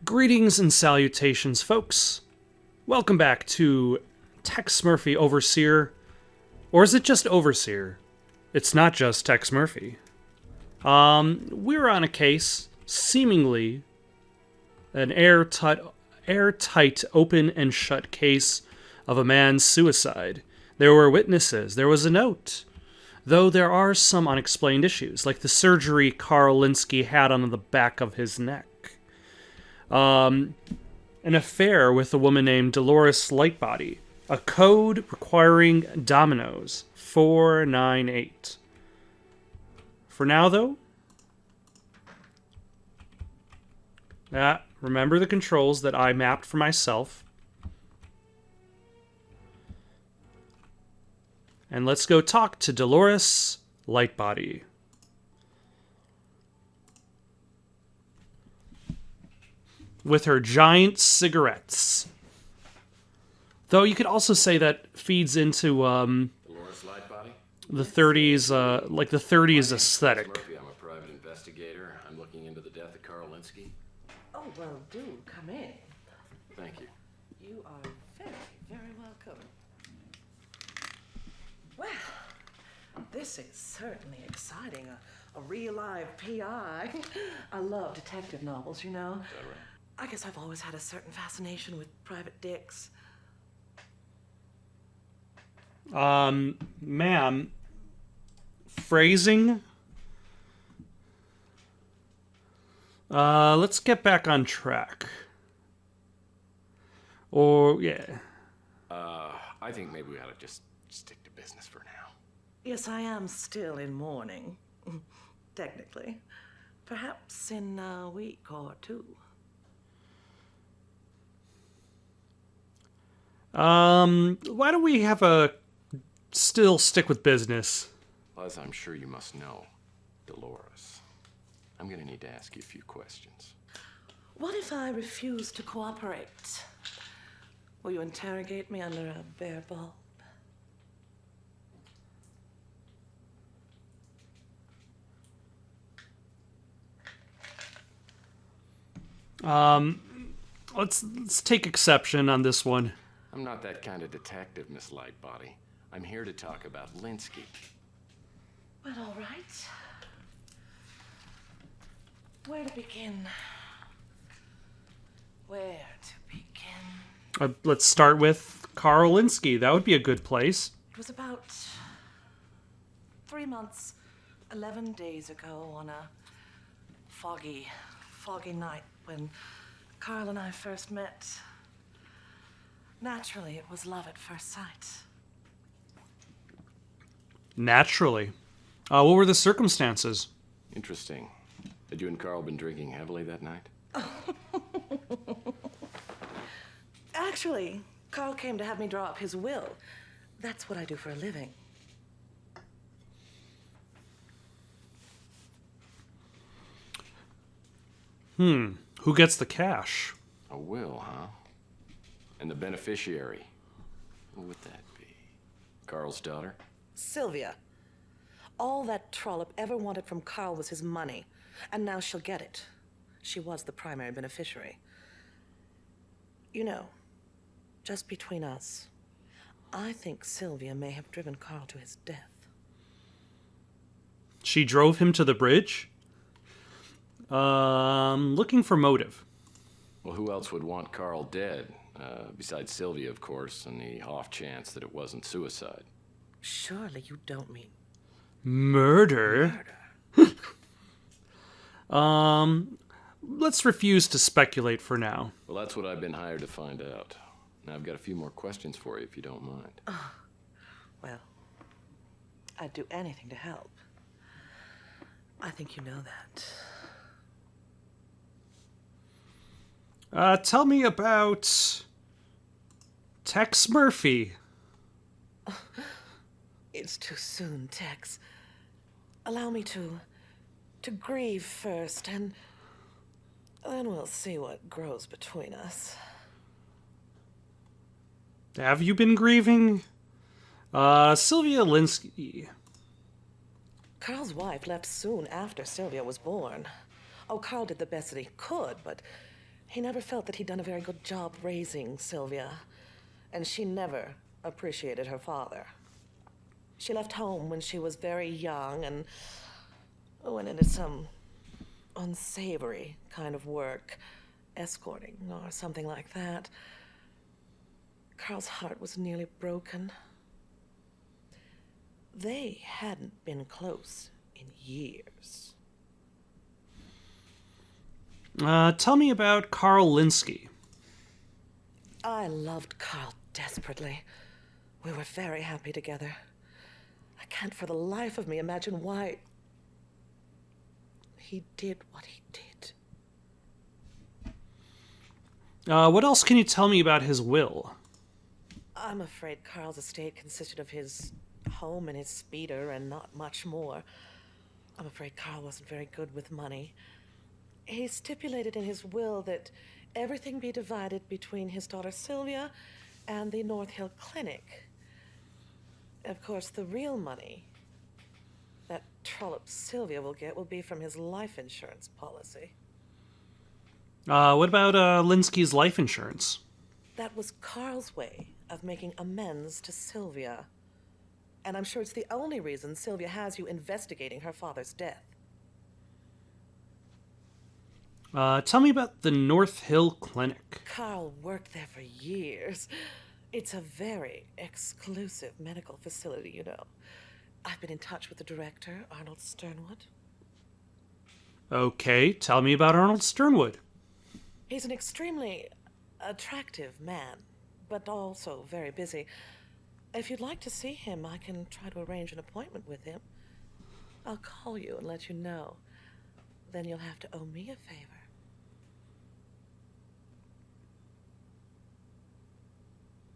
Greetings and salutations, folks. Welcome back to Tex Murphy Overseer. Or is it just Overseer? It's not just Tex Murphy. We're on a case, seemingly an airtight open and shut case of a man's suicide. There were witnesses. There was a note. Though there are some unexplained issues, like the surgery Carl Linsky had on the back of his neck. An affair with a woman named Dolores Lightbody. A code requiring dominoes. 498. For now, though, remember the controls that I mapped for myself. And let's go talk to Dolores Lightbody. With her giant cigarettes. Though you could also say that feeds into Dolores Lightbody? the 30s, like the 30s aesthetic. Tex Murphy, I'm a private investigator. I'm looking into the death of Carl Linsky. Oh, well, do come in. Thank you. You are very, very welcome. Well, this is certainly exciting. A real live PI. I love detective novels, you know. Is that right? I guess I've always had a certain fascination with private dicks. Ma'am, phrasing? Let's get back on track. Or, yeah. I think maybe we ought to just stick to business for now. Yes, I am still in mourning. Technically. Perhaps in a week or two. Why don't we have a still stick with business? Well, as I'm sure you must know, Dolores, I'm going to need to ask you a few questions. What if I refuse to cooperate? Will you interrogate me under a bare bulb? Let's take exception on this one. I'm not that kind of detective, Miss Lightbody. I'm here to talk about Linsky. Well, all right. Where to begin? Where to begin? Let's start with Carl Linsky. That would be a good place. It was about 3 months, 11 days ago on a foggy night when Carl and I first met. Naturally, it was love at first sight. Naturally. What were the circumstances? Interesting. Had you and Carl been drinking heavily that night? Actually, Carl came to have me draw up his will. That's what I do for a living. Who gets the cash? A will, huh? And the beneficiary? Who would that be? Carl's daughter? Sylvia. All that trollop ever wanted from Carl was his money, and now she'll get it. She was the primary beneficiary. You know, just between us, I think Sylvia may have driven Carl to his death. She drove him to the bridge? Looking for motive. Well, who else would want Carl dead? Besides Sylvia, of course, and the off chance that it wasn't suicide. Surely you don't mean Murder? Let's refuse to speculate for now. Well, that's what I've been hired to find out. Now, I've got a few more questions for you, if you don't mind. Well, I'd do anything to help. I think you know that. Tell me about Tex Murphy. It's too soon, Tex. Allow me to grieve first, and then we'll see what grows between us. Have you been grieving? Sylvia Linsky. Carl's wife left soon after Sylvia was born. Oh, Carl did the best that he could, but He never felt that he'd done a very good job raising Sylvia, and she never appreciated her father. She left home when she was very young and went into some unsavory kind of work, escorting or something like that. Carl's heart was nearly broken. They hadn't been close in years. Tell me about Carl Linsky. I loved Carl desperately. We were very happy together. I can't for the life of me imagine why he did what he did. What else can you tell me about his will? I'm afraid Carl's estate consisted of his home and his speeder and not much more. I'm afraid Carl wasn't very good with money. He stipulated in his will that everything be divided between his daughter Sylvia and the North Hill Clinic. Of course, the real money that trollop Sylvia will get will be from his life insurance policy. What about Linsky's life insurance? That was Carl's way of making amends to Sylvia. And I'm sure it's the only reason Sylvia has you investigating her father's death. Tell me about the North Hill Clinic. Carl worked there for years. It's a very exclusive medical facility, you know. I've been in touch with the director, Arnold Sternwood. Okay, tell me about Arnold Sternwood. He's an extremely attractive man, but also very busy. If you'd like to see him, I can try to arrange an appointment with him. I'll call you and let you know. Then you'll have to owe me a favor.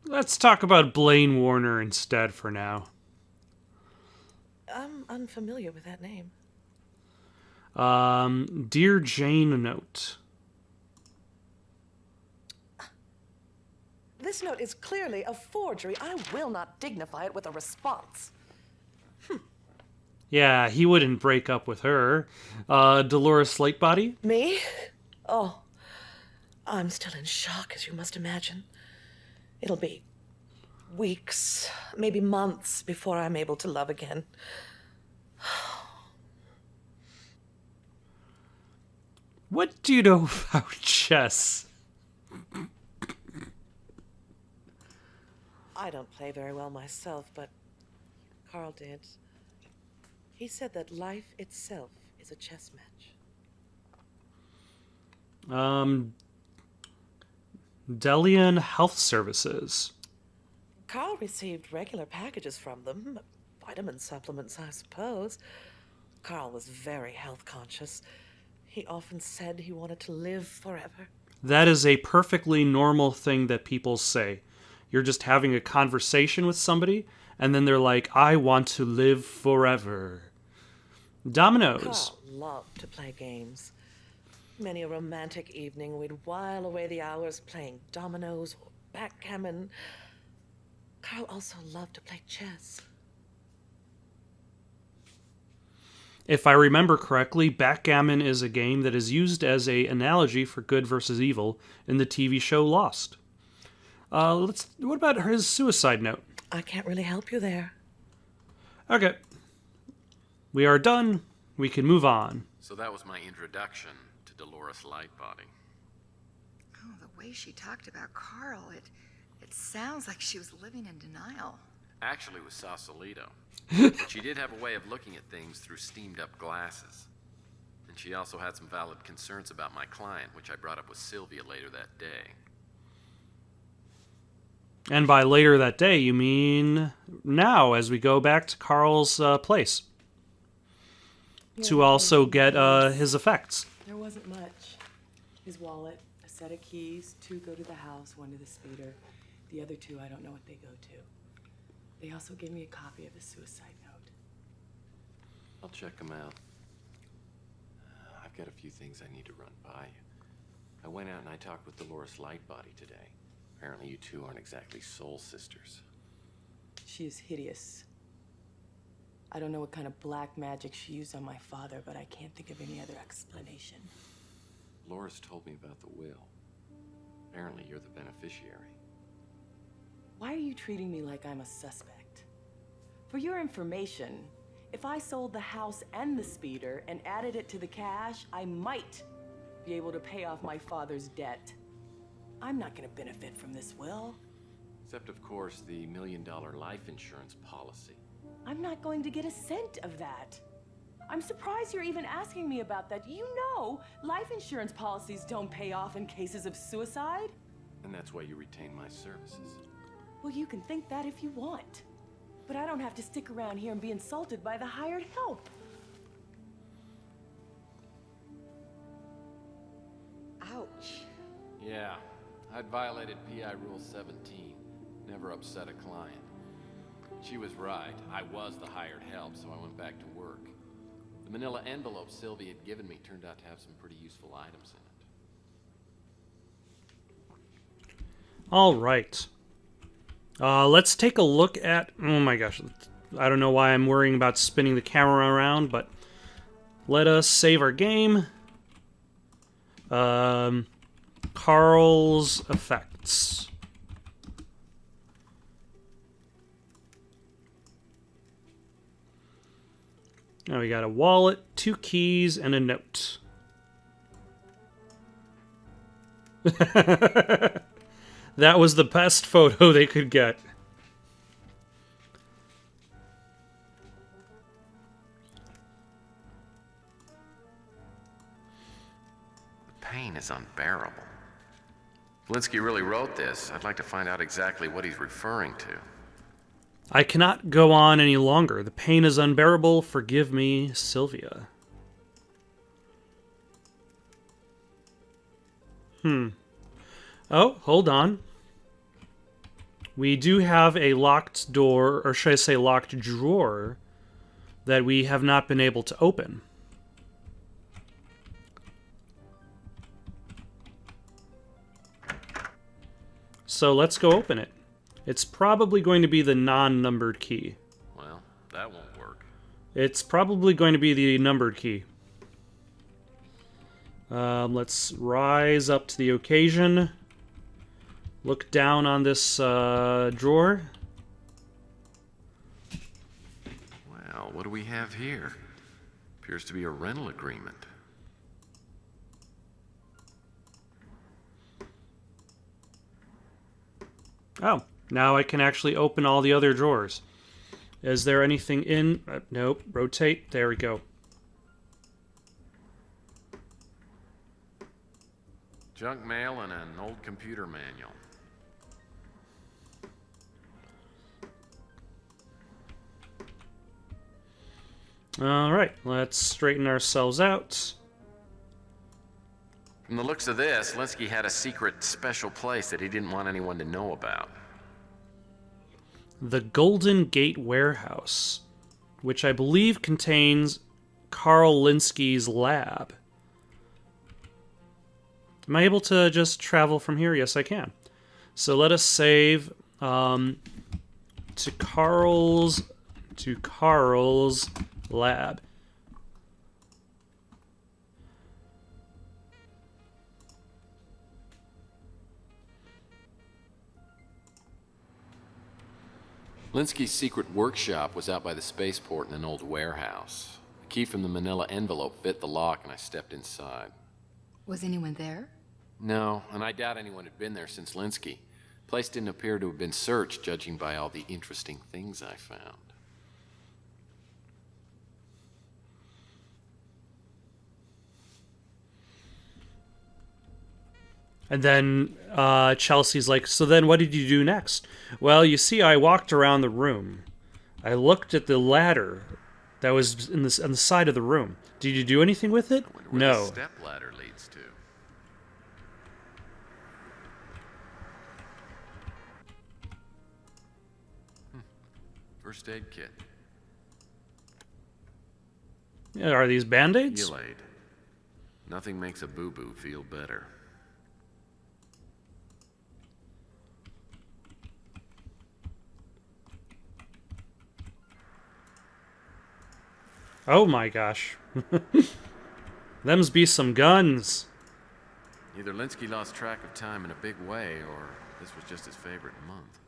Let's talk about Blaine Warner instead for now. I'm unfamiliar with that name. Dear Jane note. This note is clearly a forgery. I will not dignify it with a response. Yeah, he wouldn't break up with her. Dolores Lightbody? Me? Oh, I'm still in shock, as you must imagine. It'll be weeks, maybe months before I'm able to love again. What do you know about chess? I don't play very well myself, but Carl did. He said that life itself is a chess match. Delian Health Services. Carl received regular packages from them, vitamin supplements, I suppose. Carl was very health conscious. He often said he wanted to live forever. That is a perfectly normal thing that people say. You're just having a conversation with somebody, and then they're like, I want to live forever. Dominoes. Carl loved to play games. Many a romantic evening, we'd while away the hours playing dominoes or backgammon. Carl also loved to play chess. If I remember correctly, backgammon is a game that is used as an analogy for good versus evil in the TV show Lost. What about his suicide note? I can't really help you there. Okay. We are done. We can move on. So that was my introduction to Dolores Lightbody. Oh, the way she talked about Carl, it sounds like she was living in denial. Actually, it was Sausalito. But she did have a way of looking at things through steamed-up glasses. And she also had some valid concerns about my client, which I brought up with Sylvia later that day. And by later that day, you mean now, as we go back to Carl's place. To also get his effects. There wasn't much. His wallet, a set of keys, 2 go to the house, 1 to the speeder. The other 2, I don't know what they go to. They also gave me a copy of the suicide note. I'll check them out. I've got a few things I need to run by you. I went out and I talked with Dolores Lightbody today. Apparently you two aren't exactly soul sisters. She is hideous. I don't know what kind of black magic she used on my father, but I can't think of any other explanation. Dolores told me about the will. Apparently, you're the beneficiary. Why are you treating me like I'm a suspect? For your information, if I sold the house and the speeder and added it to the cash, I might be able to pay off my father's debt. I'm not going to benefit from this will. Except, of course, the $1 million life insurance policy. I'm not going to get a cent of that. I'm surprised you're even asking me about that. You know, life insurance policies don't pay off in cases of suicide. And that's why you retain my services. Well, you can think that if you want. But I don't have to stick around here and be insulted by the hired help. Ouch. Yeah, I'd violated PI Rule 17. Never upset a client. She was right. I was the hired help, so I went back to work. The manila envelope Sylvie had given me turned out to have some pretty useful items in it. All right. Let's take a look at... Oh my gosh. I don't know why I'm worrying about spinning the camera around, but let us save our game. Carl's effects. Now we got a wallet, 2 keys, and a note. That was the best photo they could get. The pain is unbearable. If Linsky really wrote this, I'd like to find out exactly what he's referring to. I cannot go on any longer. The pain is unbearable. Forgive me, Sylvia. Oh, hold on. We do have a locked door, or should I say locked drawer, that we have not been able to open. So let's go open it. It's probably going to be the non-numbered key. Well, that won't work. It's probably going to be the numbered key. Let's rise up to the occasion. Look down on this drawer. Well, what do we have here? Appears to be a rental agreement. Oh, now I can actually open all the other drawers. Is there anything in... nope. Rotate. There we go. Junk mail and an old computer manual. Alright, let's straighten ourselves out. From the looks of this, Linsky had a secret special place that he didn't want anyone to know about. The Golden Gate Warehouse, which I believe contains Carl Linsky's lab. Am I able to just travel from here? Yes, I can. So let us save to Carl's lab. Linsky's secret workshop was out by the spaceport in an old warehouse. The key from the manila envelope fit the lock and I stepped inside. Was anyone there? No, and I doubt anyone had been there since Linsky. The place didn't appear to have been searched, judging by all the interesting things I found. And then Chelsea's like, so then what did you do next? Well, you see, I walked around the room. I looked at the ladder that was on the side of the room. Did you do anything with it? I wonder where No. the step ladder leads to. First aid kit. Yeah, are these Band-Aids? Heal-Aid. Nothing makes a boo-boo feel better. Oh my gosh. Them's be some guns. Either Linsky lost track of time in a big way, or this was just his favorite month.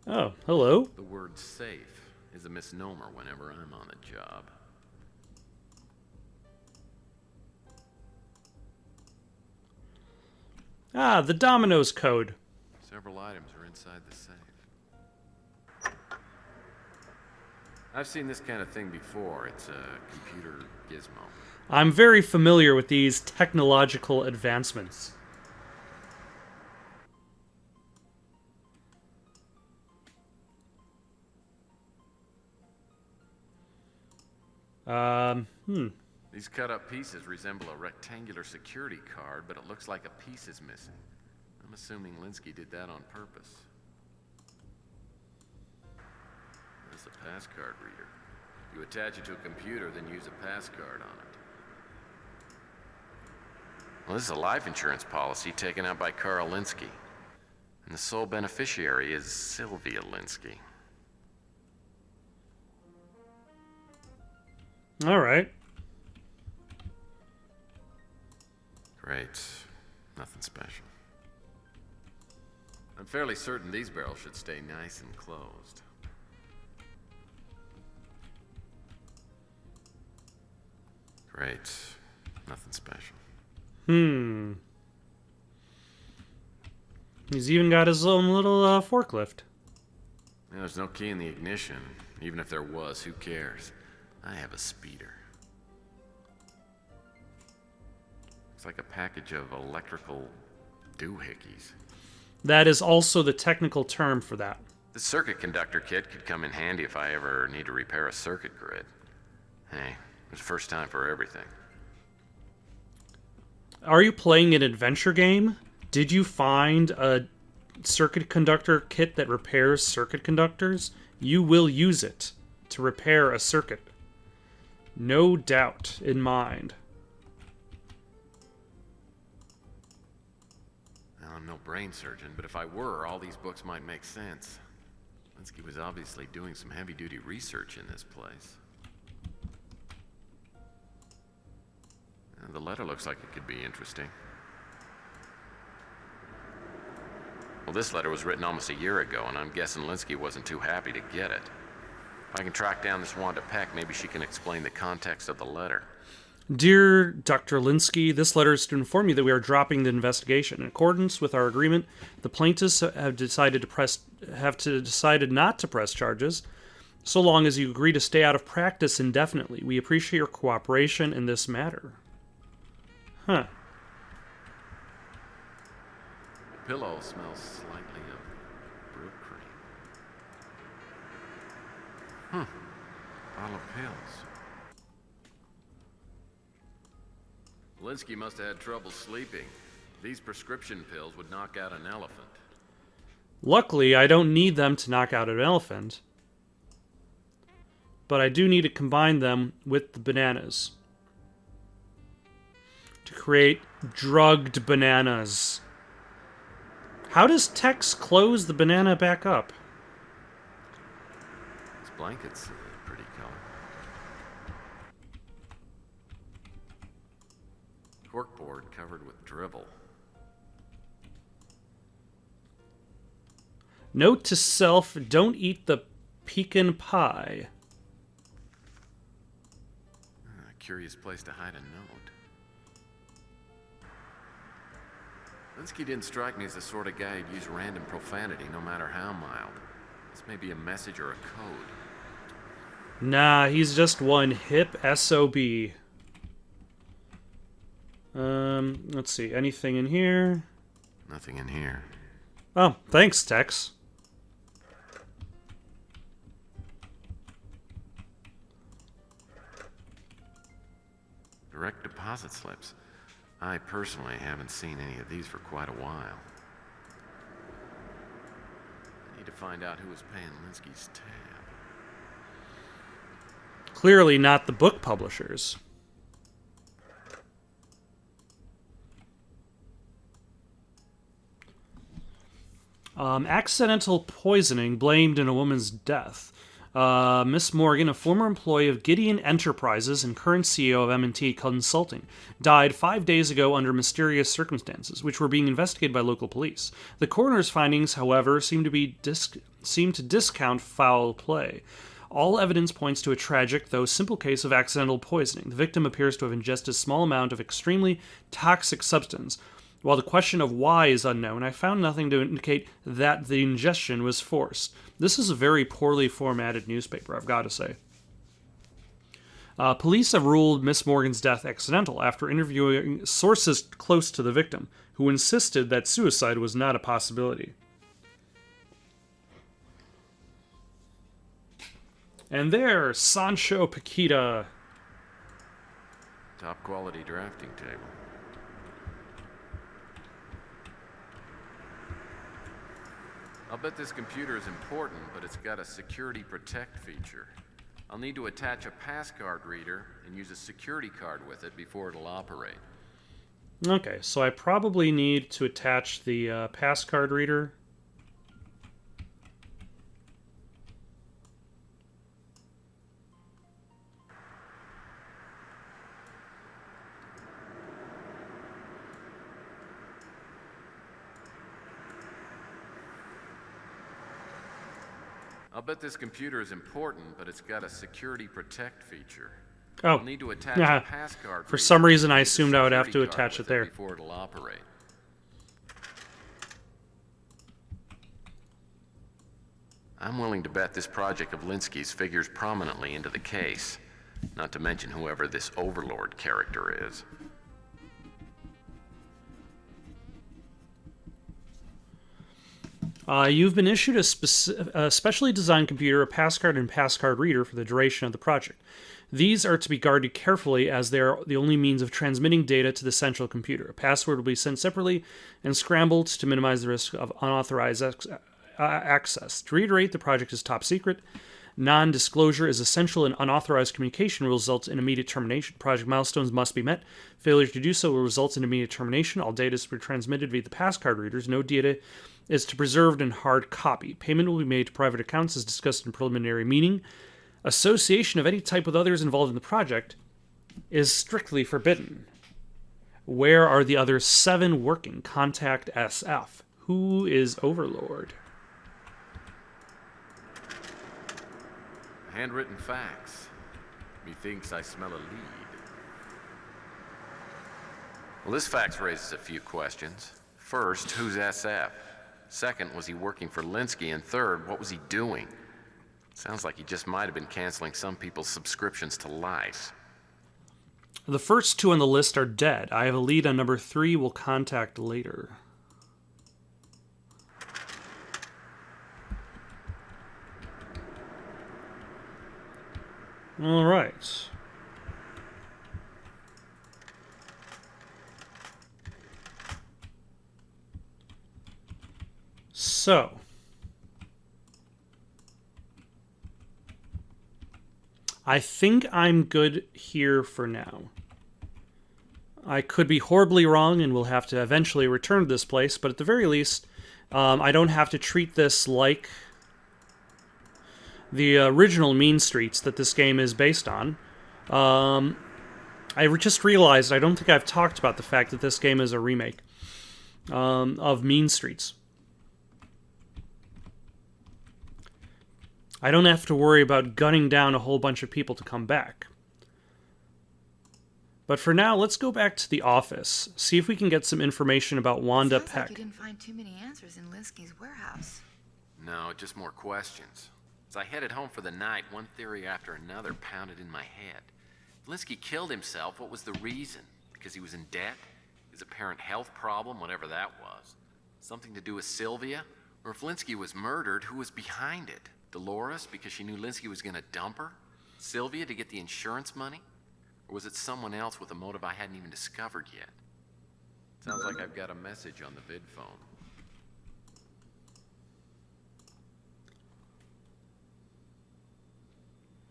Oh, hello. The word safe is a misnomer whenever I'm on the job. Ah, the Domino's code. Several items are inside the safe. I've seen this kind of thing before. It's a computer gizmo. I'm very familiar with these technological advancements. These cut-up pieces resemble a rectangular security card, but it looks like a piece is missing. I'm assuming Linsky did that on purpose. There's a passcard reader. You attach it to a computer, then use a passcard on it. Well, this is a life insurance policy taken out by Carl Linsky. And the sole beneficiary is Sylvia Linsky. All right. Great. Nothing special. I'm fairly certain these barrels should stay nice and closed. Great. Nothing special. He's even got his own little forklift. Yeah, there's no key in the ignition. Even if there was, who cares? I have a speeder. It's like a package of electrical doohickeys. That is also the technical term for that. The circuit conductor kit could come in handy if I ever need to repair a circuit grid. Hey, it's the first time for everything. Are you playing an adventure game? Did you find a circuit conductor kit that repairs circuit conductors? You will use it to repair a circuit. No doubt in mind. I'm no brain surgeon, but if I were, all these books might make sense. Linsky was obviously doing some heavy-duty research in this place. The letter looks like it could be interesting. Well, this letter was written almost a year ago, and I'm guessing Linsky wasn't too happy to get it. If I can track down this Wanda Peck, maybe she can explain the context of the letter. Dear Dr. Linsky, this letter is to inform you that we are dropping the investigation. In accordance with our agreement, the plaintiffs have decided not to press charges, so long as you agree to stay out of practice indefinitely. We appreciate your cooperation in this matter. Huh. The pillow smells slightly of brew cream. Bottle of pills. Linsky must have had trouble sleeping. These prescription pills would knock out an elephant. Luckily, I don't need them to knock out an elephant. But I do need to combine them with the bananas to create drugged bananas. How does Tex close the banana back up? This blanket's a pretty color. Corkboard covered with drivel. Note to self, don't eat the pecan pie. A curious place to hide a note. Linsky didn't strike me as the sort of guy who'd use random profanity, no matter how mild. This may be a message or a code. Nah, he's just one hip SOB. Let's see, anything in here? Nothing in here. Oh, thanks, Tex. Direct deposit slips. I personally haven't seen any of these for quite a while. I need to find out who was paying Linsky's tab. Clearly not the book publishers. Accidental poisoning blamed in a woman's death. Miss Morgan, a former employee of Gideon Enterprises and current CEO of M&T Consulting, died 5 days ago under mysterious circumstances, which were being investigated by local police. The coroner's findings, however, seem to discount foul play. All evidence points to a tragic, though simple case of accidental poisoning. The victim appears to have ingested a small amount of extremely toxic substance. While the question of why is unknown, I found nothing to indicate that the ingestion was forced. This is a very poorly formatted newspaper, I've got to say. Police have ruled Miss Morgan's death accidental after interviewing sources close to the victim, who insisted that suicide was not a possibility. And there, Sancho Paquita. Top quality drafting table. I'll bet this computer is important, but it's got a security protect feature. I'll need to attach a passcard reader and use a security card with it before it'll operate. Okay, so I probably need to attach the passcard reader. I'll bet this computer is important, but it's got a security protect feature. Oh, I'll need to attach yeah. a passcard For reader some reason, I and use a assumed I would have to security card attach with it there. before it'll operate. I'm willing to bet this project of Linsky's figures prominently into the case, not to mention whoever this Overlord character is. You've been issued a specially designed computer, a passcard, and passcard reader for the duration of the project. These are to be guarded carefully as they are the only means of transmitting data to the central computer. A password will be sent separately and scrambled to minimize the risk of unauthorized access. To reiterate, the project is top secret. Non-disclosure is essential, and unauthorized communication will result in immediate termination. Project milestones must be met. Failure to do so will result in immediate termination. All data is to be transmitted via the passcard readers. No data is to be preserved in hard copy. Payment will be made to private accounts as discussed in preliminary meeting. Association of any type with others involved in the project is strictly forbidden. Where are the other 7 working? Contact SF. Who is Overlord? Handwritten fax. Methinks I smell a lead. Well, this fax raises a few questions. First, who's SF? Second, was he working for Linsky? And third, what was he doing? Sounds like he just might have been canceling some people's subscriptions to Life. The first 2 on the list are dead. I have a lead on number 3. We'll contact later. All right. So, I think I'm good here for now. I could be horribly wrong and we'll have to eventually return to this place, but at the very least, I don't have to treat this like the original Mean Streets that this game is based on. I just realized I don't think I've talked about the fact that this game is a remake of Mean Streets. I don't have to worry about gunning down a whole bunch of people to come back. But for now, let's go back to the office, see if we can get some information about Wanda Sounds Peck. like you didn't find too many answers in Linsky's warehouse. No, just more questions. As I headed home for the night, one theory after another pounded in my head. If Linsky killed himself, what was the reason? Because he was in debt? His apparent health problem, whatever that was? Something to do with Sylvia? Or if Linsky was murdered, who was behind it? Dolores, because she knew Linsky was going to dump her? Sylvia, to get the insurance money? Or was it someone else with a motive I hadn't even discovered yet? Sounds like I've got a message on the vid phone.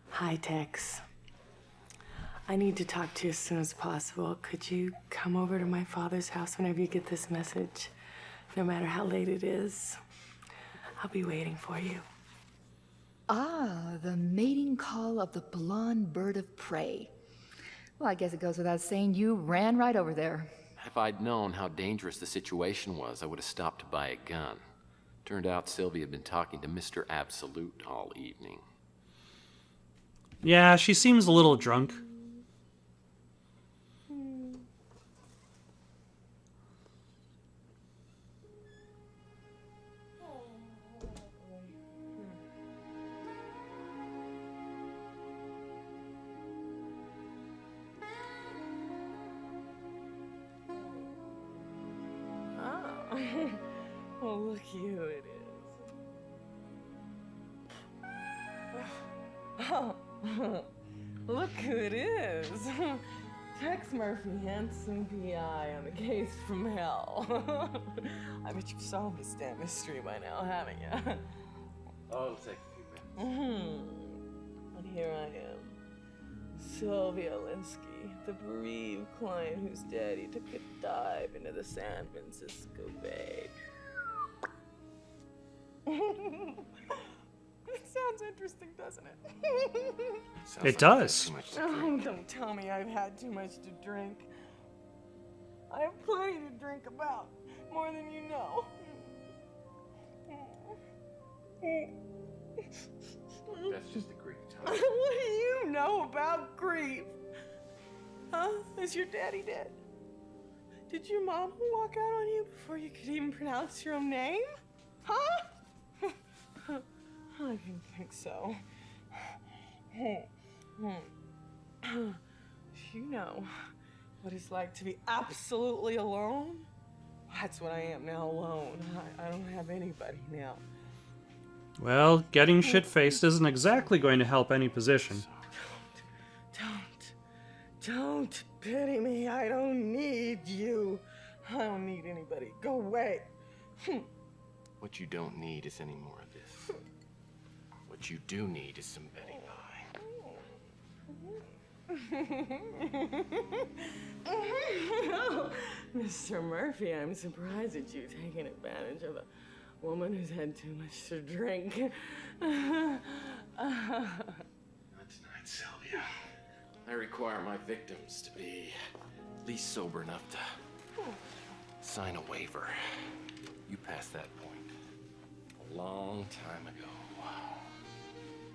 Hi, Tex. I need to talk to you as soon as possible. Could you come over to my father's house whenever you get this message? No matter how late it is, I'll be waiting for you. Ah, the mating call of the blonde bird of prey. Well, I guess it goes without saying you ran right over there. If I'd known how dangerous the situation was, I would have stopped to buy a gun. Turned out Sylvia had been talking to Mr. Absolute all evening. Yeah, she seems a little drunk. Oh, look who it is. Oh, look who it is. Tex Murphy, handsome PI on the case from hell. I bet you've solved this damn mystery by now, haven't you? Oh, it'll take a few minutes. And here I am, Sylvia Linsky, the bereaved client whose daddy took a dive into the San Francisco Bay. It sounds interesting, doesn't it? Sounds It like does. too much to Oh, drink. don't tell me I've had too much to drink. I have plenty to drink about, more than you know. That's just a Greek time. What do you know about grief? Huh? Is your daddy dead? Did your mom walk out on you before you could even pronounce your own name? Huh? I didn't think so. You know what it's like to be absolutely alone? That's what I am now, alone. I don't have anybody now. Well, getting shit-faced isn't exactly going to help any position. Don't pity me. I don't need you. I don't need anybody. Go away. What you don't need is any more of this. What you do need is some Betty pie. Mr. Murphy, I'm surprised at you taking advantage of a woman who's had too much to drink. Not tonight, Sylvia. I require my victims to be at least sober enough to sign a waiver. You passed that point a long time ago.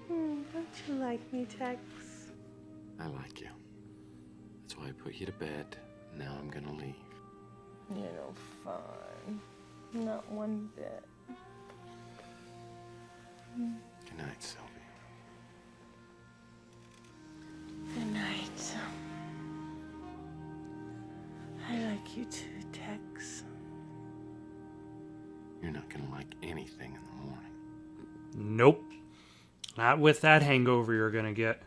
Don't you like me, Tex? I like you. That's why I put you to bed. Now I'm gonna leave. You're no fun. Not one bit. Good night, Sylvia. Good night. I like you too, Tex. You're not gonna like anything in the morning. Nope. Not with that hangover you're gonna get.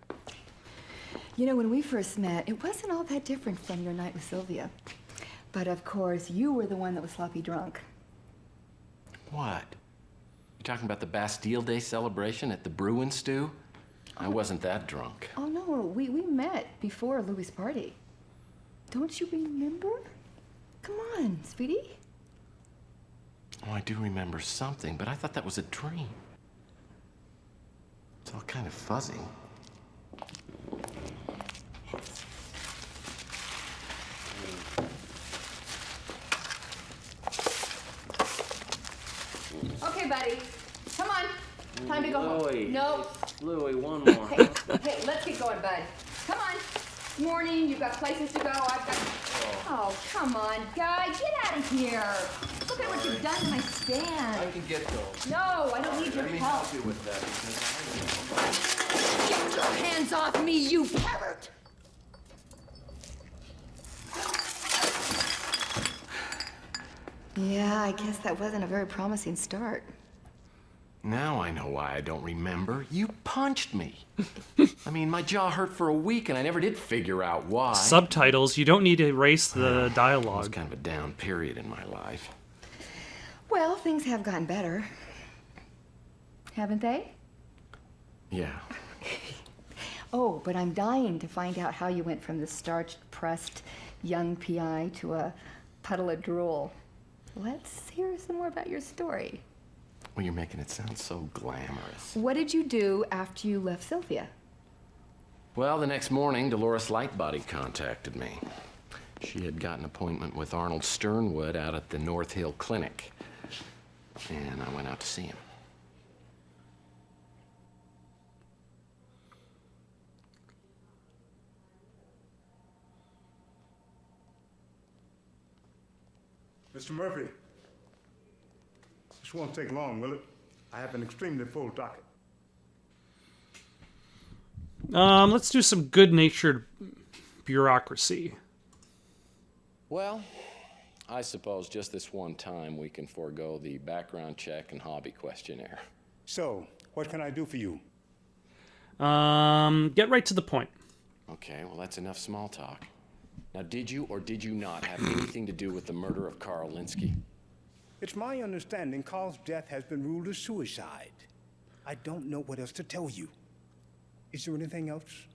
You know, when we first met, it wasn't all that different from your night with Sylvia. But of course, you were the one that was sloppy drunk. What? You talking about the Bastille Day celebration at the Bruin Stew? I wasn't that drunk. Oh, no, we met before Louis' party. Don't you remember? Come on, sweetie. Oh, I do remember something, but I thought that was a dream. It's all kind of fuzzy. Okay, buddy. Come on. Time to go home. No. Louie, one more. Hey, let's get going, bud. Come on. Morning, you've got places to go. I've got... Oh, come on, guy. Get out of here. Look at what you've done to my stand. I can get those. No, I don't need your Let me help. help you with that because Get your hands off me, you pervert! Yeah, I guess that wasn't a very promising start. Now I know why I don't remember. You punched me. I mean, my jaw hurt for a week and I never did figure out why. Subtitles, you don't need to erase the It was dialogue. kind of a down period in my life. Well, things have gotten better. Haven't they? Yeah. Oh, but I'm dying to find out how you went from the starch-pressed young PI to a puddle of drool. Let's hear some more about your story. Well, you're making it sound so glamorous. What did you do after you left Sylvia? Well, the next morning, Dolores Lightbody contacted me. She had got an appointment with Arnold Sternwood out at the North Hill Clinic. And I went out to see him. Mr. Murphy, this won't take long, will it? I have an extremely full docket. Let's do some good-natured bureaucracy. Well, I suppose just this one time we can forego the background check and hobby questionnaire. So, what can I do for you? Get right to the point. Okay, well, that's enough small talk. Now, did you or did you not have anything to do with the murder of Carl Linsky? It's my understanding Carl's death has been ruled a suicide. I don't know what else to tell you. Is there anything else?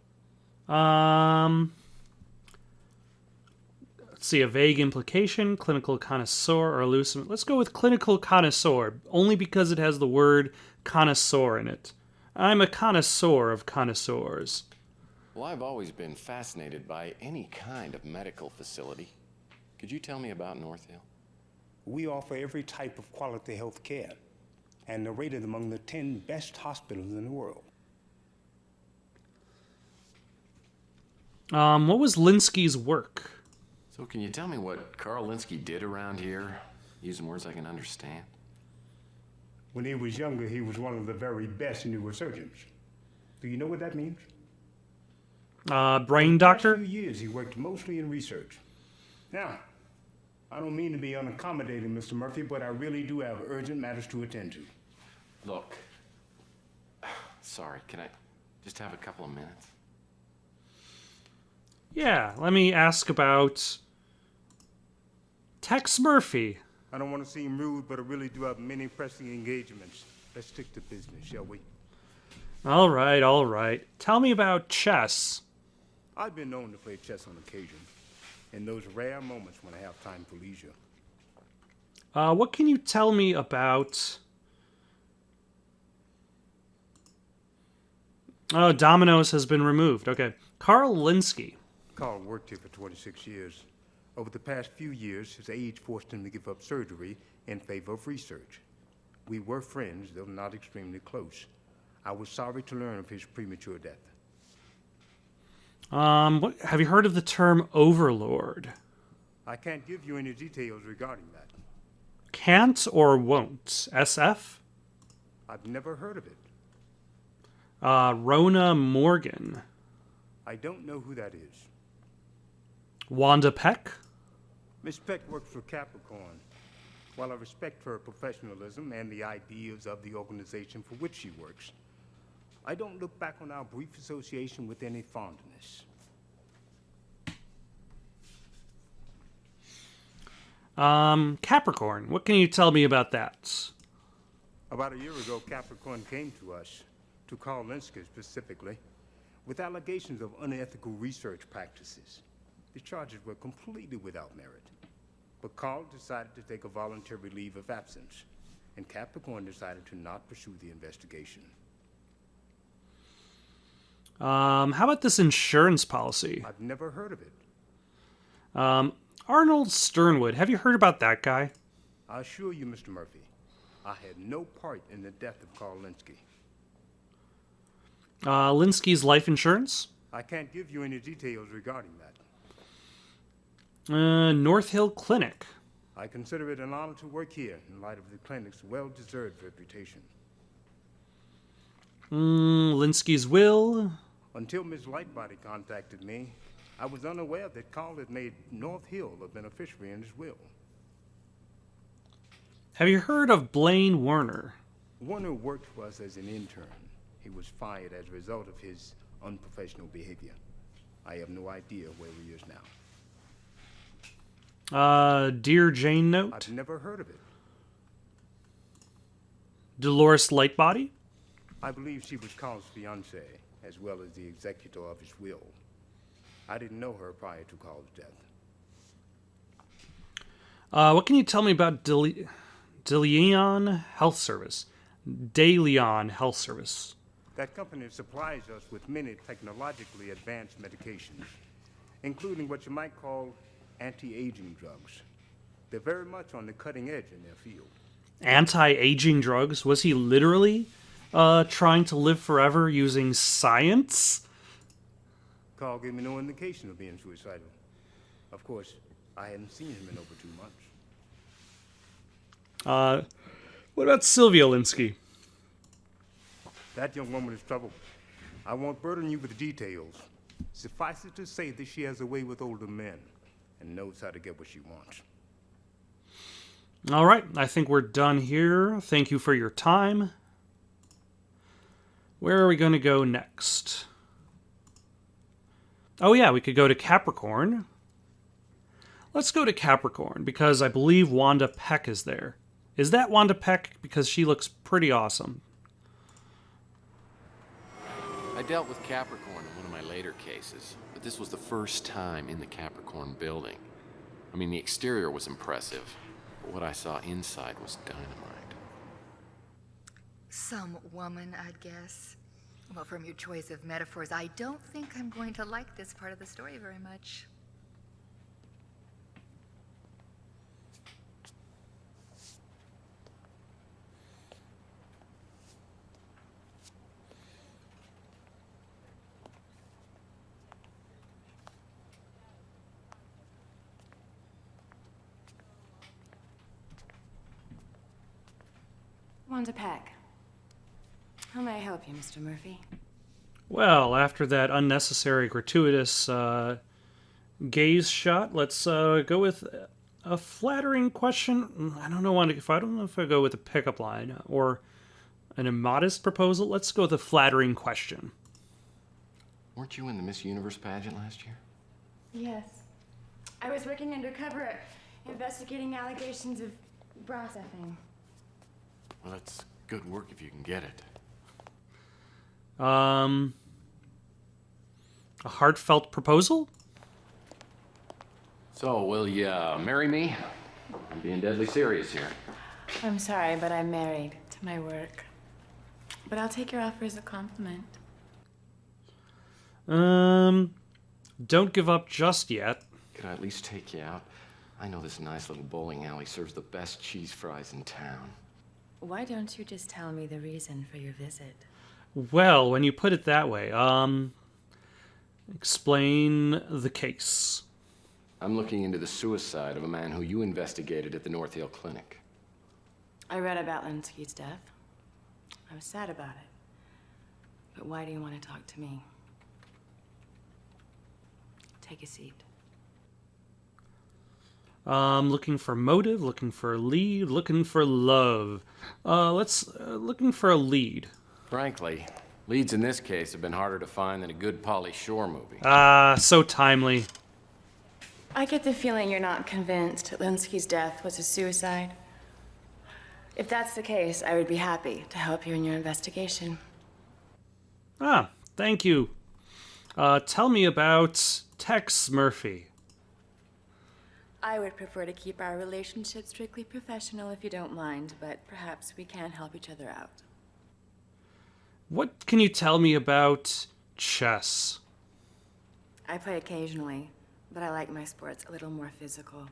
Let's see, a vague implication, clinical connoisseur, or elusive. Let's go with clinical connoisseur, only because it has the word connoisseur in it. I'm a connoisseur of connoisseurs. Well, I've always been fascinated by any kind of medical facility. Could you tell me about North Hill? We offer every type of quality health care and are rated among the 10 best hospitals in the world. What was Linsky's work? So can you tell me what Carl Linsky did around here, using words I can understand? When he was younger, he was one of the very best neurosurgeons. Do you know what that means? Brain For doctor? the past few years, he worked mostly in research. Now, I don't mean to be unaccommodating, Mr. Murphy, but I really do have urgent matters to attend to. Look, sorry, can I just have a couple of minutes? Yeah, let me ask about Tex Murphy. I don't want to seem rude, but I really do have many pressing engagements. Let's stick to business, shall we? All right. Tell me about chess. I've been known to play chess on occasion, in those rare moments when I have time for leisure. What can you tell me about... Oh, Dominoes has been removed. Okay. Carl Linsky. Carl worked here for 26 years. Over the past few years, his age forced him to give up surgery in favor of research. We were friends, though not extremely close. I was sorry to learn of his premature death. Have you heard of the term overlord? I can't give you any details regarding that. Can't or won't? SF? I've never heard of it. Rona Morgan. I don't know who that is. Wanda Peck? Miss Peck works for Capricorn. While I respect her professionalism and the ideas of the organization for which she works, I don't look back on our brief association with any fondness. Capricorn. What can you tell me about that? About a year ago, Capricorn came to us, to Carl Linsky specifically, with allegations of unethical research practices. The charges were completely without merit. But Carl decided to take a voluntary leave of absence, and Capricorn decided to not pursue the investigation. How about this insurance policy? I've never heard of it. Arnold Sternwood. Have you heard about that guy? I assure you, Mr. Murphy, I had no part in the death of Carl Linsky. Linsky's life insurance? I can't give you any details regarding that. North Hill Clinic. I consider it an honor to work here in light of the clinic's well-deserved reputation. Linsky's will? Until Miss Lightbody contacted me, I was unaware that Carl had made North Hill a beneficiary in his will. Have you heard of Blaine Werner? Warner worked for us as an intern. He was fired as a result of his unprofessional behavior. I have no idea where he is now. Dear Jane note? I've never heard of it. Dolores Lightbody? I believe she was Carl's fiancée, as well as the executor of his will. I didn't know her prior to Carl's death. What can you tell me about DeLeon Health Service? De Leon Health Service. That company supplies us with many technologically advanced medications, including what you might call anti-aging drugs. They're very much on the cutting edge in their field. Anti-aging drugs? Was he literally trying to live forever using science? Carl gave me no indication of being suicidal. Of course, I hadn't seen him in over 2 months. What about Sylvia Linsky? That young woman is trouble. I won't burden you with the details. Suffice it to say that she has a way with older men and knows how to get what she wants. All right, I think we're done here. Thank you for your time. Where are we going to go next? Oh yeah, we could go to Capricorn. Let's go to Capricorn because I believe Wanda Peck is there. Is that Wanda Peck? Because she looks pretty awesome. I dealt with Capricorn in one of my later cases, but this was the first time in the Capricorn building. I mean, the exterior was impressive, but what I saw inside was dynamite. Some woman, I'd guess. Well, from your choice of metaphors, I don't think I'm going to like this part of the story very much. Wanda Peck. How may I help you, Mr. Murphy? Well, after that unnecessary, gratuitous gaze shot, let's go with a flattering question. I don't know if I go with a pickup line or an immodest proposal. Let's go with a flattering question. Weren't you in the Miss Universe pageant last year? Yes. I was working undercover, investigating allegations of bra stuffing. Well, that's good work if you can get it. A heartfelt proposal? So, will you marry me? I'm being deadly serious here. I'm sorry, but I'm married to my work. But I'll take your offer as a compliment. Don't give up just yet. Could I at least take you out? I know this nice little bowling alley serves the best cheese fries in town. Why don't you just tell me the reason for your visit? Well, when you put it that way, explain the case. I'm looking into the suicide of a man who you investigated at the North Hill Clinic. I read about Linsky's death. I was sad about it. But why do you want to talk to me? Take a seat. Looking for motive, looking for a lead, looking for love. Looking for a lead. Frankly, leads in this case have been harder to find than a good Pauly Shore movie. So timely. I get the feeling you're not convinced that Linsky's death was a suicide. If that's the case, I would be happy to help you in your investigation. Thank you. Tell me about Tex Murphy. I would prefer to keep our relationship strictly professional if you don't mind, but perhaps we can help each other out. What can you tell me about chess? I play occasionally, but I like my sports a little more physical.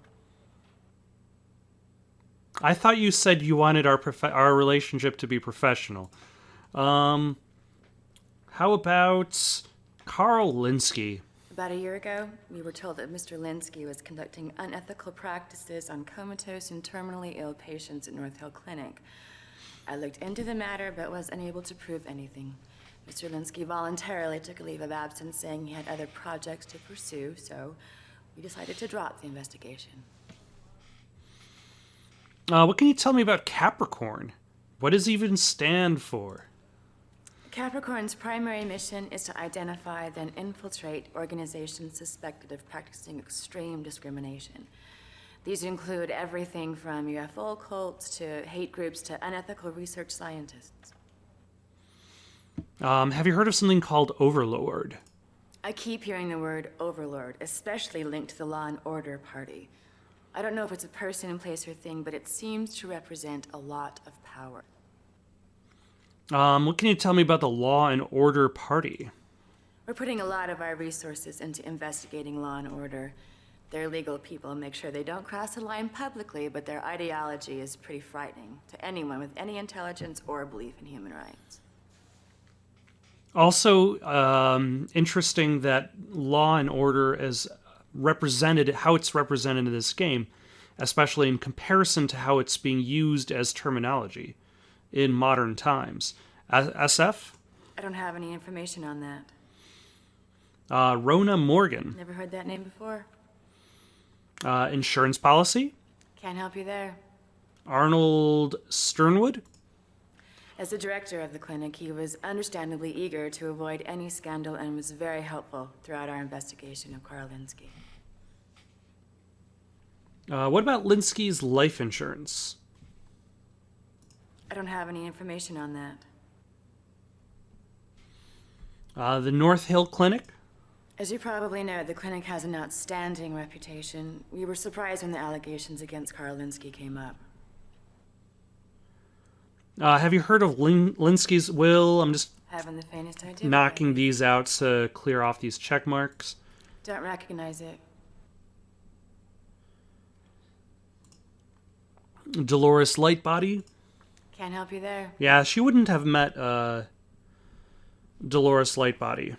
I thought you said you wanted our relationship to be professional. How about Carl Linsky? About a year ago, we were told that Mr. Linsky was conducting unethical practices on comatose and terminally ill patients at North Hill Clinic. I looked into the matter, but was unable to prove anything. Mr. Linsky voluntarily took a leave of absence, saying he had other projects to pursue, so we decided to drop the investigation. What can you tell me about Capricorn? What does it even stand for? Capricorn's primary mission is to identify, then infiltrate organizations suspected of practicing extreme discrimination. These include everything from UFO cults to hate groups to unethical research scientists. Have you heard of something called Overlord? I keep hearing the word overlord, especially linked to the Law and Order Party. I don't know if it's a person, place, or thing, but it seems to represent a lot of power. What can you tell me about the Law and Order Party? We're putting a lot of our resources into investigating law and order. Their legal people make sure they don't cross the line publicly, but their ideology is pretty frightening to anyone with any intelligence or belief in human rights. Also, interesting that Law and Order is represented, how it's represented in this game, especially in comparison to how it's being used as terminology in modern times. SF? I don't have any information on that. Rona Morgan. Never heard that name before. Insurance policy? Can't help you there. Arnold Sternwood? As the director of the clinic, he was understandably eager to avoid any scandal and was very helpful throughout our investigation of Carl Linsky. What about Linsky's life insurance? I don't have any information on that. The North Hill Clinic? As you probably know, the clinic has an outstanding reputation. We were surprised when the allegations against Carl Linsky came up. Have you heard of Linsky's will? I'm just Haven't the faintest idea. knocking these out to clear off these check marks. Don't recognize it. Dolores Lightbody? Can't help you there. Yeah, she wouldn't have met Dolores Lightbody.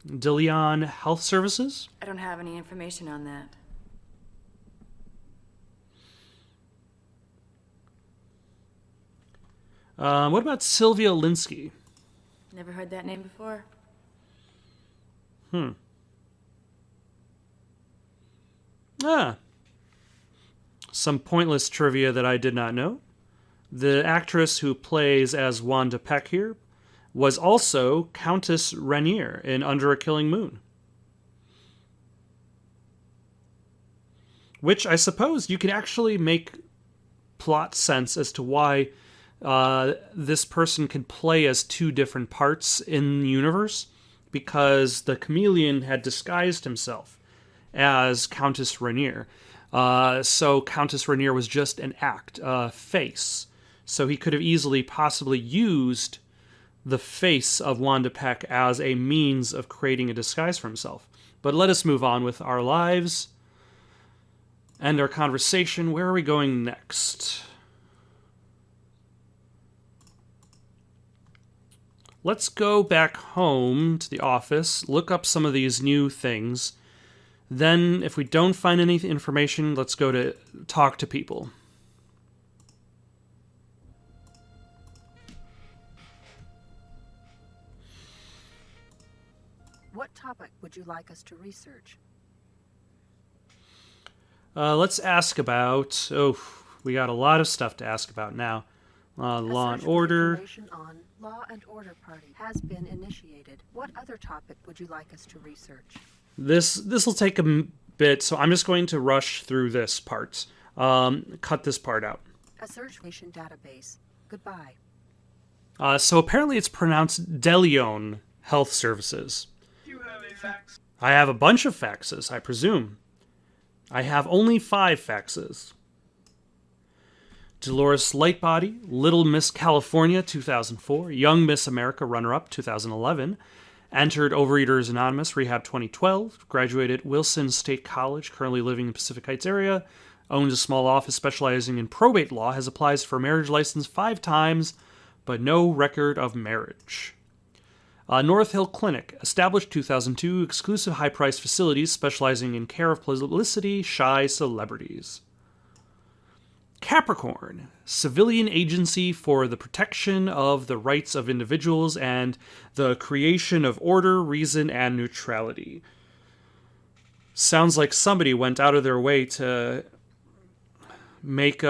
Dilion Health Services? I don't have any information on that. What about Sylvia Linsky? Never heard that name before. Some pointless trivia that I did not know. The actress who plays as Wanda Peck here was also Countess Rainier in Under a Killing Moon. Which I suppose you can actually make plot sense as to why this person can play as two different parts in the universe, because the chameleon had disguised himself as Countess Rainier. So Countess Rainier was just an act, a face. So he could have easily possibly used the face of Wanda Peck as a means of creating a disguise for himself. But let us move on with our lives and our conversation. Where are we going next? Let's go back home to the office, look up some of these new things. Then, if we don't find any information, let's go to talk to people. What topic would you like us to research? Let's ask about... Oh, we got a lot of stuff to ask about now. Law and Order. Information on Law and Order Party has been initiated. What other topic would you like us to research? This will take a bit, so I'm just going to rush through this part. Cut this part out. A search nation database. Goodbye. So apparently it's pronounced Delion Health Services. Do you have a fax? I have a bunch of faxes, I presume. I have only 5 faxes. Dolores Lightbody, Little Miss California, 2004. Young Miss America, runner-up, 2011. Entered Overeaters Anonymous, Rehab 2012. Graduated Wilson State College, currently living in Pacific Heights area. Owns a small office specializing in probate law. Has applied for a marriage license 5 times, but no record of marriage. North Hill Clinic, established 2002. Exclusive high-priced facilities specializing in care of publicity-shy celebrities. Capricorn, civilian agency for the protection of the rights of individuals and the creation of order, reason, and neutrality. Sounds like somebody went out of their way to make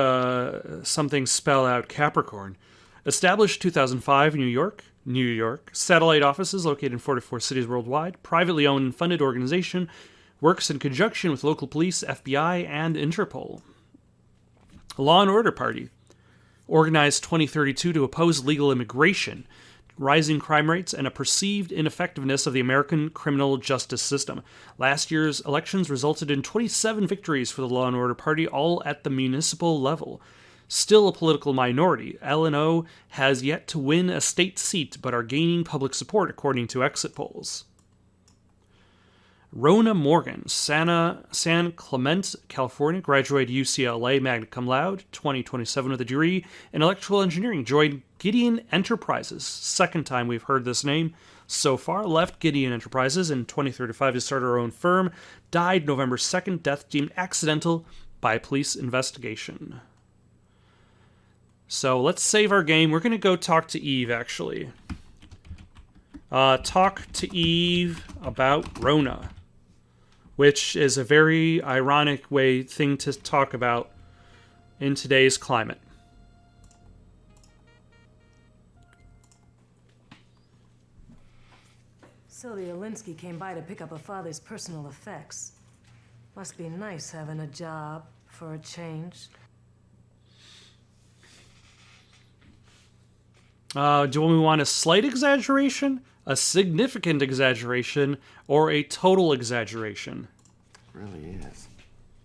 something spell out Capricorn. Established 2005, New York. New York. Satellite offices located in 44 cities worldwide. Privately owned and funded organization. Works in conjunction with local police, FBI, and Interpol. Law and Order Party. Organized 2032 to oppose legal immigration. rising crime rates and a perceived ineffectiveness of the American criminal justice system. Last year's elections resulted in 27 victories for the Law and Order Party, all at the municipal level. Still a political minority, L&O has yet to win a state seat, but are gaining public support according to exit polls. Rona Morgan, San Clemente, California, graduated UCLA magna cum laude, 2027 with a degree in electrical engineering, joined Gideon Enterprises. Second time we've heard this name so far. Left Gideon Enterprises in 2035 to start her own firm. Died November 2nd, death deemed accidental by police investigation. So let's save our game. We're going to go talk to Eve, actually. Talk to Eve about Rona, which is a very ironic thing to talk about in today's climate. Sylvia Linsky came by to pick up her father's personal effects. Must be nice having a job for a change. Do we want a slight exaggeration, a significant exaggeration, or a total exaggeration? It really is.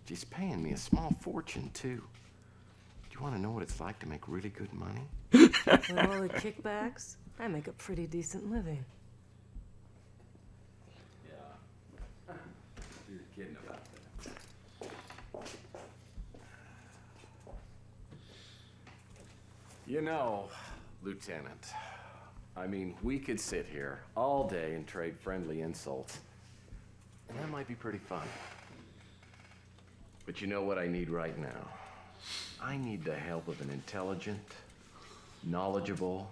She's paying me a small fortune, too. Do you want to know what it's like to make really good money? With all the kickbacks, I make a pretty decent living. Yeah. You're kidding about that. You know, Lieutenant, I mean, we could sit here all day and trade friendly insults, and that might be pretty fun. But you know what I need right now? I need the help of an intelligent, knowledgeable,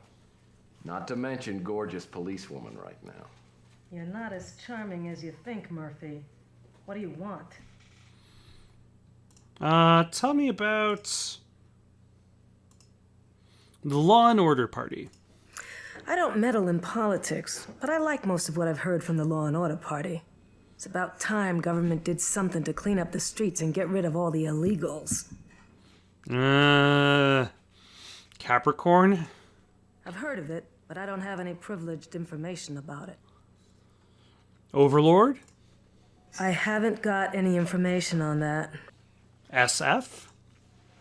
not to mention gorgeous policewoman right now. You're not as charming as you think, Murphy. What do you want? Tell me about the Law and Order Party. I don't meddle in politics, but I like most of what I've heard from the Law and Order Party. It's about time government did something to clean up the streets and get rid of all the illegals. Capricorn? I've heard of it, but I don't have any privileged information about it. Overlord? I haven't got any information on that. SF?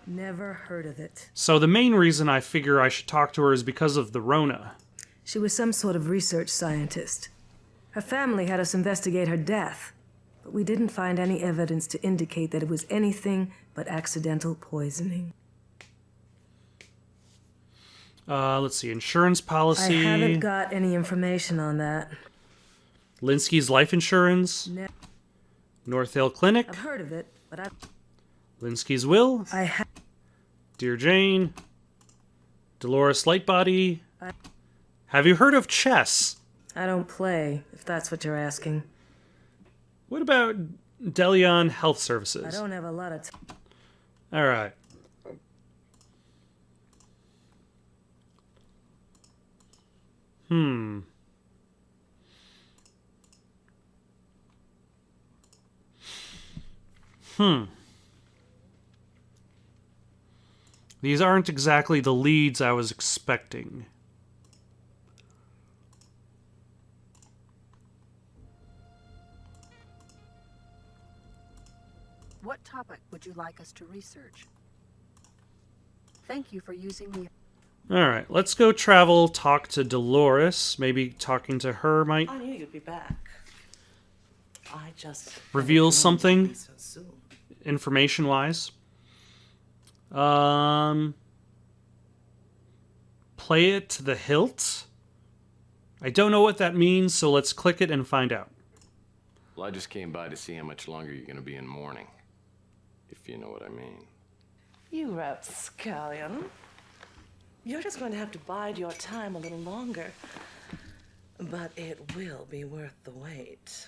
Never heard of it. So the main reason I figure I should talk to her is because of the Rona. She was some sort of research scientist. Her family had us investigate her death, but we didn't find any evidence to indicate that it was anything but accidental poisoning. Let's see, insurance policy. I haven't got any information on that. Linsky's life insurance. North Hill Clinic. I've heard of it, but I... Linsky's will. Dear Jane. Dolores Lightbody. Have you heard of chess? I don't play, if that's what you're asking. What about Delion Health Services? I don't have a lot of All right. These aren't exactly the leads I was expecting. What topic would you like us to research? Thank you for using the... Alright, let's go travel, talk to Dolores. Maybe talking to her might I knew you'd be back. I just... reveal something So soon. information-wise. Play it to the hilt? I don't know what that means, so let's click it and find out. Well, I just came by to see how much longer you're gonna be in mourning. If you know what I mean. You rapscallion. You're just going to have to bide your time a little longer. But it will be worth the wait.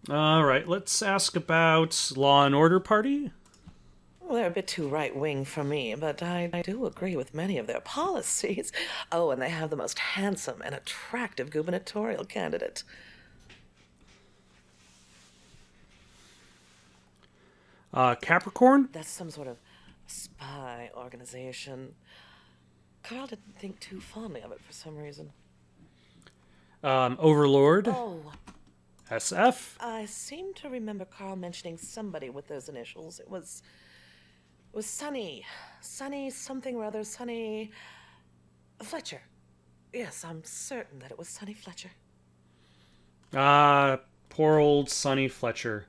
Alright, let's ask about Law and Order Party. Well, they're a bit too right-wing for me, but I do agree with many of their policies. Oh, and they have the most handsome and attractive gubernatorial candidate. Capricorn? That's some sort of spy organization. Carl didn't think too fondly of it for some reason. Overlord? Oh, SF? I seem to remember Carl mentioning somebody with those initials. It was Sonny. Sonny something or other. Sonny Fletcher. Yes, I'm certain that it was Sonny Fletcher. Poor old Sonny Fletcher.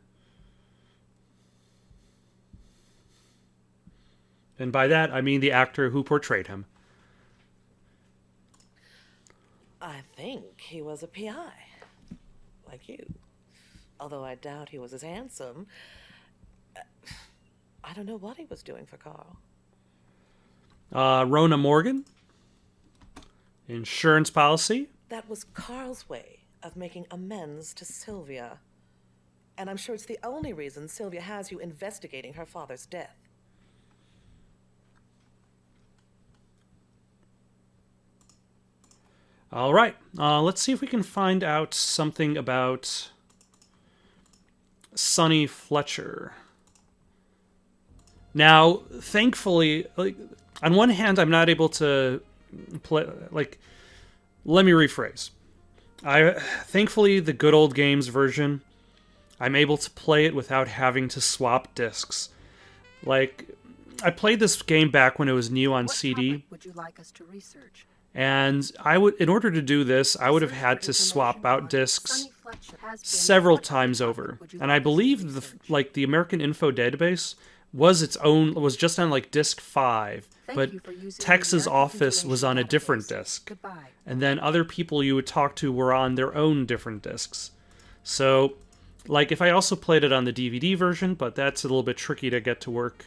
And by that, I mean the actor who portrayed him. I think he was a PI. Like you. Although I doubt he was as handsome. I don't know what he was doing for Carl. Rona Morgan? Insurance policy? That was Carl's way of making amends to Sylvia. And I'm sure it's the only reason Sylvia has you investigating her father's death. All right. Let's see if we can find out something about Sonny Fletcher. Now, thankfully, like, on one hand, I'm not able to play. Like, let me rephrase. Thankfully, the good old games version, I'm able to play it without having to swap discs. Like, I played this game back when it was new on CD. What would you like us to research? And in order to do this, I would have had to swap out discs several times over. And I believe the American Info Database was just on like disc 5, but Tex's office was on a different disc. And then other people you would talk to were on their own different discs. So, like, if I also played it on the DVD version, but that's a little bit tricky to get to work,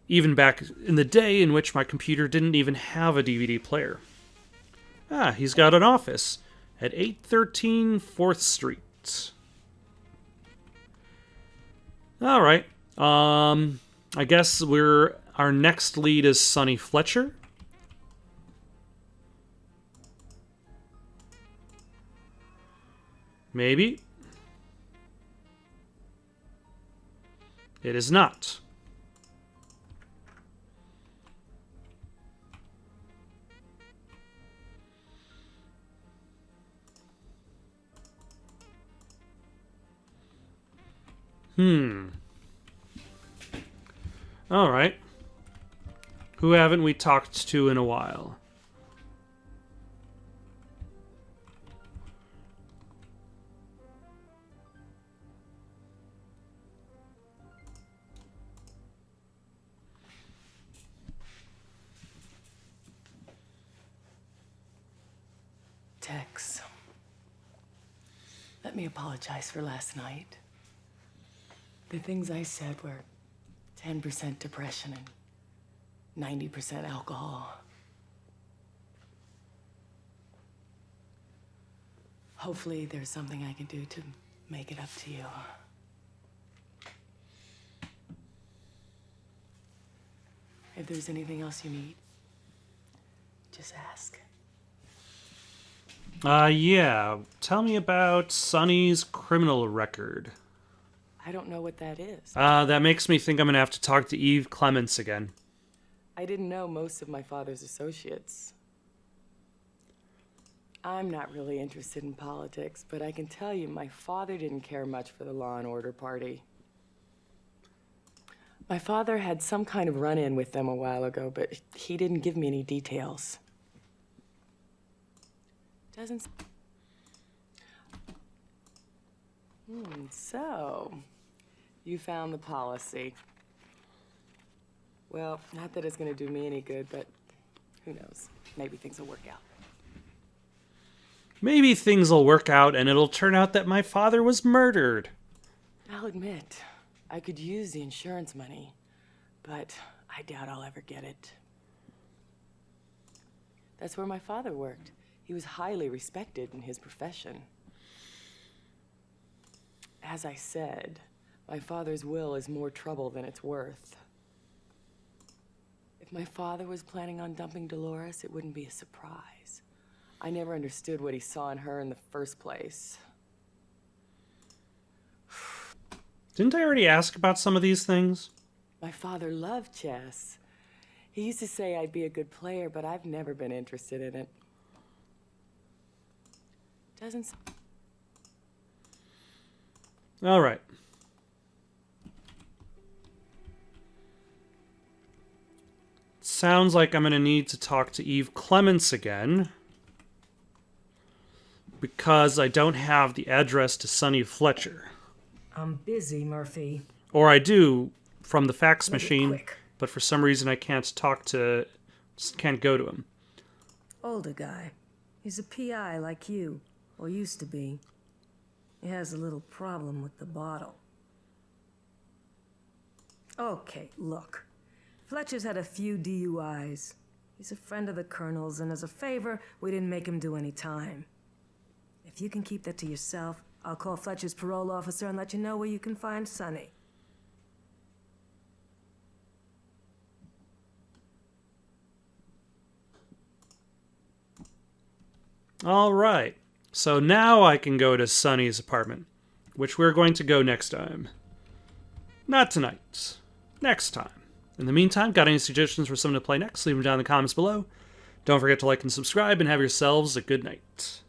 even back in the day in which my computer didn't even have a DVD player. He's got an office at 813 4th Street. All right. I guess our next lead is Sonny Fletcher. Maybe. It is not. All right. Who haven't we talked to in a while? Tex, let me apologize for last night. The things I said were 10% depression and 90% alcohol. Hopefully there's something I can do to make it up to you. If there's anything else you need, just ask. Yeah. Tell me about Sonny's criminal record. I don't know what that is. That makes me think I'm gonna have to talk to Eve Clements again. I didn't know most of my father's associates. I'm not really interested in politics, but I can tell you my father didn't care much for the Law and Order Party. My father had some kind of run-in with them a while ago, but he didn't give me any details. Doesn't... So, you found the policy. Well, not that it's gonna do me any good, but who knows? Maybe things will work out. Maybe things will work out and it'll turn out that my father was murdered. I'll admit, I could use the insurance money, but I doubt I'll ever get it. That's where my father worked. He was highly respected in his profession. As I said, my father's will is more trouble than it's worth. If my father was planning on dumping Dolores, it wouldn't be a surprise. I never understood what he saw in her in the first place. Didn't I already ask about some of these things? My father loved chess. He used to say I'd be a good player, but I've never been interested in it. Doesn't... All right. Sounds like I'm going to need to talk to Eve Clements again, because I don't have the address to Sonny Fletcher. I'm busy, Murphy. Or I do from the fax Make it machine, quick. but for some reason I can't can't go to him. Older guy. He's a PI like you, or used to be. He has a little problem with the bottle. Okay, look. Fletcher's had a few DUIs. He's a friend of the Colonel's, and as a favor, we didn't make him do any time. If you can keep that to yourself, I'll call Fletcher's parole officer and let you know where you can find Sonny. All right. So now I can go to Sonny's apartment, which we're going to go next time. Not tonight. Next time. In the meantime, got any suggestions for someone to play next? Leave them down in the comments below. Don't forget to like and subscribe, and have yourselves a good night.